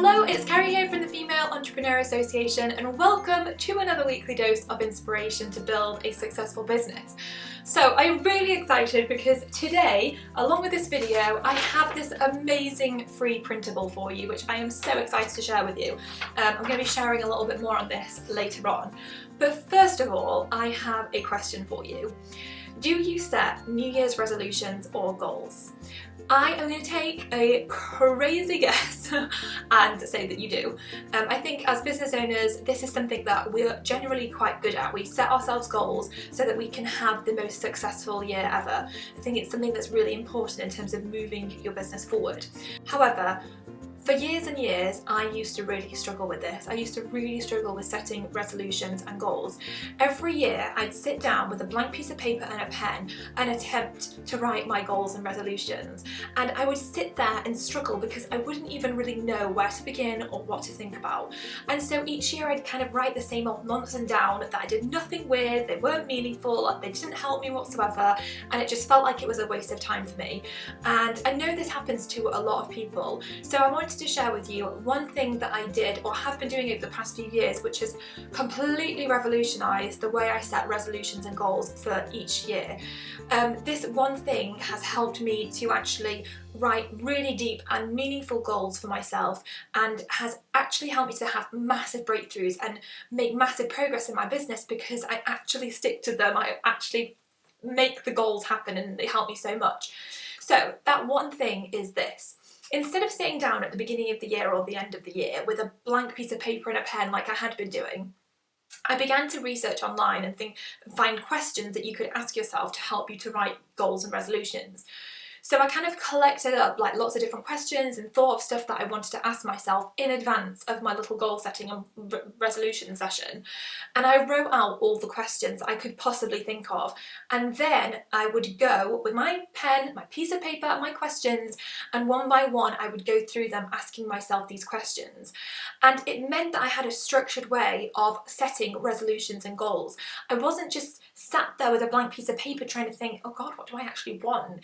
Hello, it's Carrie here from the Female Entrepreneur Association and welcome to another weekly dose of inspiration to build a successful business. So I'm really excited because today, along with this video, I have this amazing free printable for you, which I am so excited to share with you. I'm going to be sharing a little bit more on this later on. But first of all, I have a question for you. Do you set New Year's resolutions or goals? I am going to take a crazy guess and say that you do. I think as business owners, this is something that we're generally quite good at. We set ourselves goals so that we can have the most successful year ever. I think it's something that's really important in terms of moving your business forward. However, for years and years, I used to really struggle with this. I used to really struggle with setting resolutions and goals. Every year, I'd sit down with a blank piece of paper and a pen and attempt to write my goals and resolutions. And I would sit there and struggle because I wouldn't even really know where to begin or what to think about. And so each year, I'd kind of write the same old nonsense down that I did nothing with, they weren't meaningful, they didn't help me whatsoever, and it just felt like it was a waste of time for me. And I know this happens to a lot of people. So I wanted to share with you one thing that I did or have been doing over the past few years, which has completely revolutionized the way I set resolutions and goals for each year. This one thing has helped me to actually write really deep and meaningful goals for myself and has actually helped me to have massive breakthroughs and make massive progress in my business because I actually stick to them. I actually make the goals happen and they help me so much. So that one thing is this. Instead of sitting down at the beginning of the year or the end of the year with a blank piece of paper and a pen like I had been doing, I began to research online and find questions that you could ask yourself to help you to write goals and resolutions. So I kind of collected up like lots of different questions and thought of stuff that I wanted to ask myself in advance of my little goal setting and resolution session. And I wrote out all the questions I could possibly think of. And then I would go with my pen, my piece of paper, my questions, and one by one I would go through them asking myself these questions. And it meant that I had a structured way of setting resolutions and goals. I wasn't just sat there with a blank piece of paper trying to think, oh God, what do I actually want?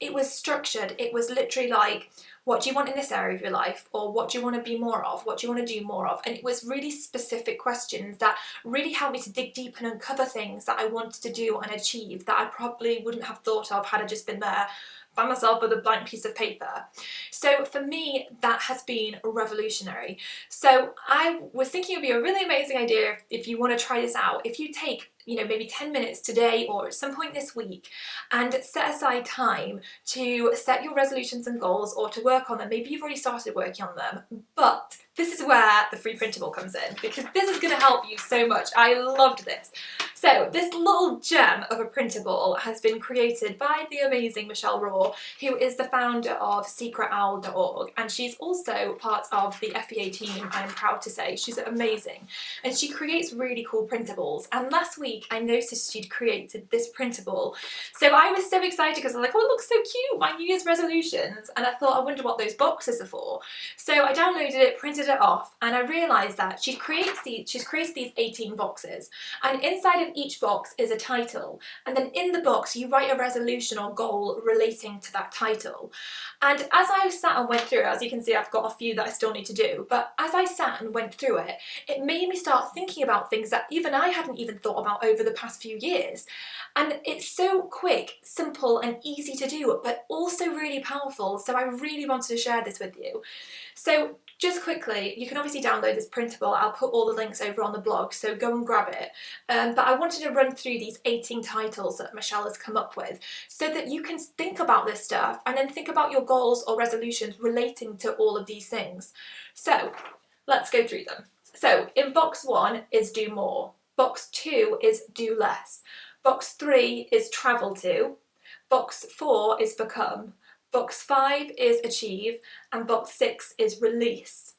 It was structured. It was literally like, what do you want in this area of your life? Or what do you want to be more of? What do you want to do more of? And it was really specific questions that really helped me to dig deep and uncover things that I wanted to do and achieve that I probably wouldn't have thought of had I just been there by myself with a blank piece of paper. So for me, that has been revolutionary. So I was thinking it would be a really amazing idea if you want to try this out. If you take maybe 10 minutes today or at some point this week and set aside time to set your resolutions and goals or to work on them. Maybe you've already started working on them, but this is where the free printable comes in because this is going to help you so much. I loved this. So this little gem of a printable has been created by the amazing Michelle Rohr, who is the founder of secretowl.org, and she's also part of the FEA team, I'm proud to say. She's amazing. And she creates really cool printables. And last week I noticed she'd created this printable. So I was so excited because I was like, oh, it looks so cute, my New Year's resolutions. And I thought, I wonder what those boxes are for. So I downloaded it, printed it off, and I realised that she's created these 18 boxes. And inside of each box is a title. And then in the box, you write a resolution or goal relating to that title. And as I sat and went through it, as you can see, I've got a few that I still need to do. But as I sat and went through it, it made me start thinking about things that even I hadn't even thought about over the past few years. And it's so quick, simple and easy to do, but also really powerful. So I really wanted to share this with you. So just quickly, you can obviously download this printable. I'll put all the links over on the blog, so go and grab it. But I wanted to run through these 18 titles that Michelle has come up with so that you can think about this stuff and then think about your goals or resolutions relating to all of these things. So let's go through them. So in box 1 is do more. Box 2 is do less. Box 3 is travel to. Box 4 is become. Box 5 is achieve, and box 6 is release.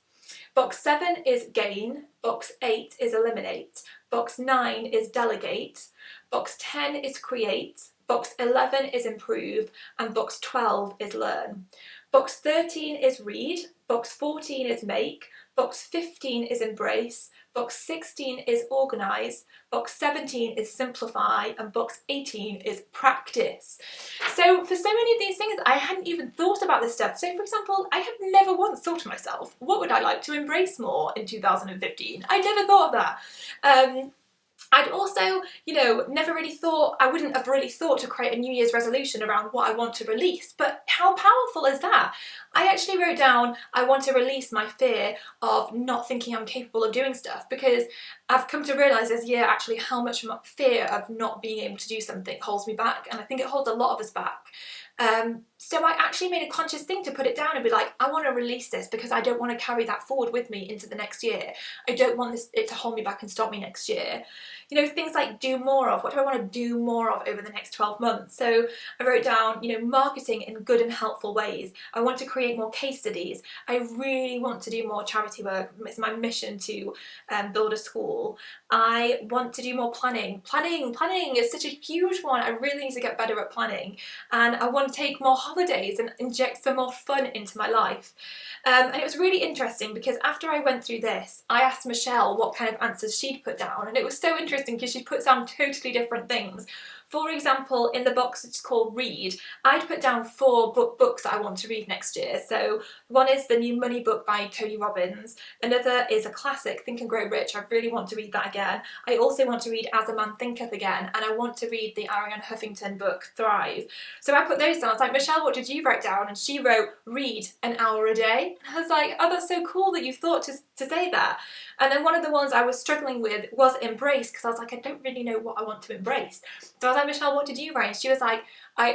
Box 7 is gain, box 8 is eliminate, box 9 is delegate, box 10 is create, box 11 is improve, and box 12 is learn. Box 13 is read, box 14 is make, box 15 is embrace, box 16 is organise, box 17 is simplify, and box 18 is practice. So for so many of these things, I hadn't even thought about this stuff. So for example, I have never once thought to myself, what would I like to embrace more in 2015? I never thought of that. I'd also, never really thought, I wouldn't have really thought to create a New Year's resolution around what I want to release, but how powerful is that? I actually wrote down, I want to release my fear of not thinking I'm capable of doing stuff, because I've come to realise this year actually how much fear of not being able to do something holds me back, and I think it holds a lot of us back. So I actually made a conscious thing to put it down and be like, I want to release this because I don't want to carry that forward with me into the next year. I don't want it to hold me back and stop me next year. Things like do more of. What do I want to do more of over the next 12 months? So I wrote down, marketing in good and helpful ways. I want to create more case studies. I really want to do more charity work. It's my mission to build a school. I want to do more planning. Planning is such a huge one. I really need to get better at planning. And I want to take more holidays and inject some more fun into my life. And it was really interesting because after I went through this, I asked Michelle what kind of answers she'd put down, and it was so interesting because she put down totally different things. For example, in the box it's called read, I'd put down 4 books that I want to read next year. So one is the new money book by Tony Robbins. Another is a classic, Think and Grow Rich. I really want to read that again. I also want to read As a Man Thinketh again, and I want to read the Arianna Huffington book Thrive. So I put those down. I was like, Michelle, what did you write down? And she wrote, read an hour a day. And I was like, oh, that's so cool that you thought to say that. And then one of the ones I was struggling with was embrace, because I was like, I don't really know what I want to embrace. So I was like, Michelle, what did you write? And she was like,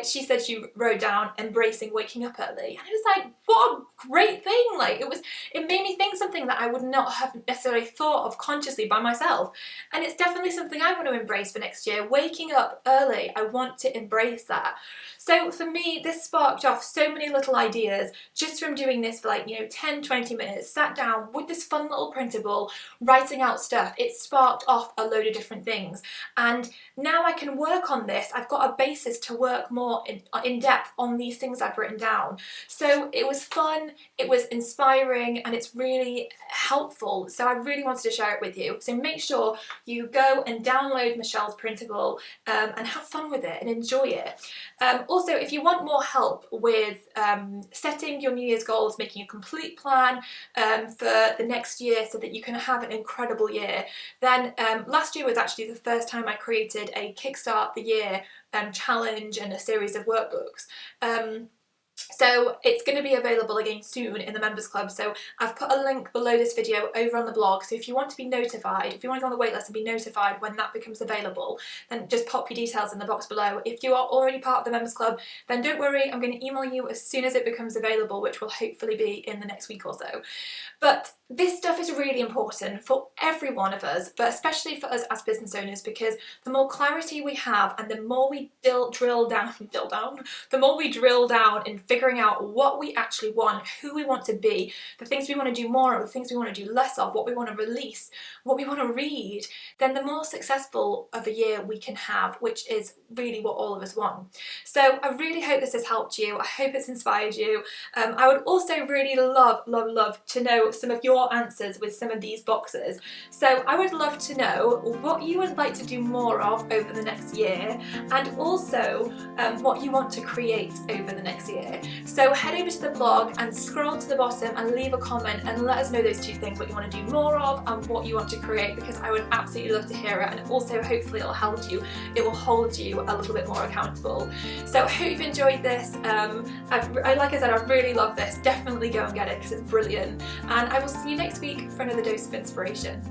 she said she wrote down embracing waking up early. And it was like, what a great thing. Like it made me think something that I would not have necessarily thought of consciously by myself. And it's definitely something I want to embrace for next year. Waking up early, I want to embrace that. So for me, this sparked off so many little ideas just from doing this for 10, 20 minutes, sat down with this fun little printable, writing out stuff. It sparked off a load of different things. And now I can work on this. I've got a basis to work more in depth on these things I've written down. So it was fun, it was inspiring, and it's really helpful. So I really wanted to share it with you. So make sure you go and download Michelle's printable and have fun with it and enjoy it. Also, if you want more help with setting your New Year's goals, making a complete plan for the next year so that you can have an incredible year, then last year was actually the first time I created a Kickstart the Year challenge and a series of workbooks. So it's going to be available again soon in the Members Club. So I've put a link below this video over on the blog. So if you want to be notified, if you want to go on the waitlist and be notified when that becomes available, then just pop your details in the box below. If you are already part of the Members Club, then don't worry, I'm going to email you as soon as it becomes available, which will hopefully be in the next week or so. But this stuff is really important for every one of us, but especially for us as business owners, because the more clarity we have and the more we drill down in figuring out what we actually want, who we want to be, the things we want to do more of, the things we want to do less of, what we want to release, what we want to read, then the more successful of a year we can have, which is really what all of us want. So I really hope this has helped you. I hope it's inspired you. I would also really love to know some of your answers with some of these boxes. So I would love to know what you would like to do more of over the next year, and also what you want to create over the next year. So head over to the blog and scroll to the bottom and leave a comment and let us know those 2 things, what you want to do more of and what you want to create, because I would absolutely love to hear it, and also hopefully it'll help you, it will hold you a little bit more accountable. So I hope you've enjoyed this. Like I said, I really love this. Definitely go and get it because it's brilliant, and I will see you next week for another dose of inspiration.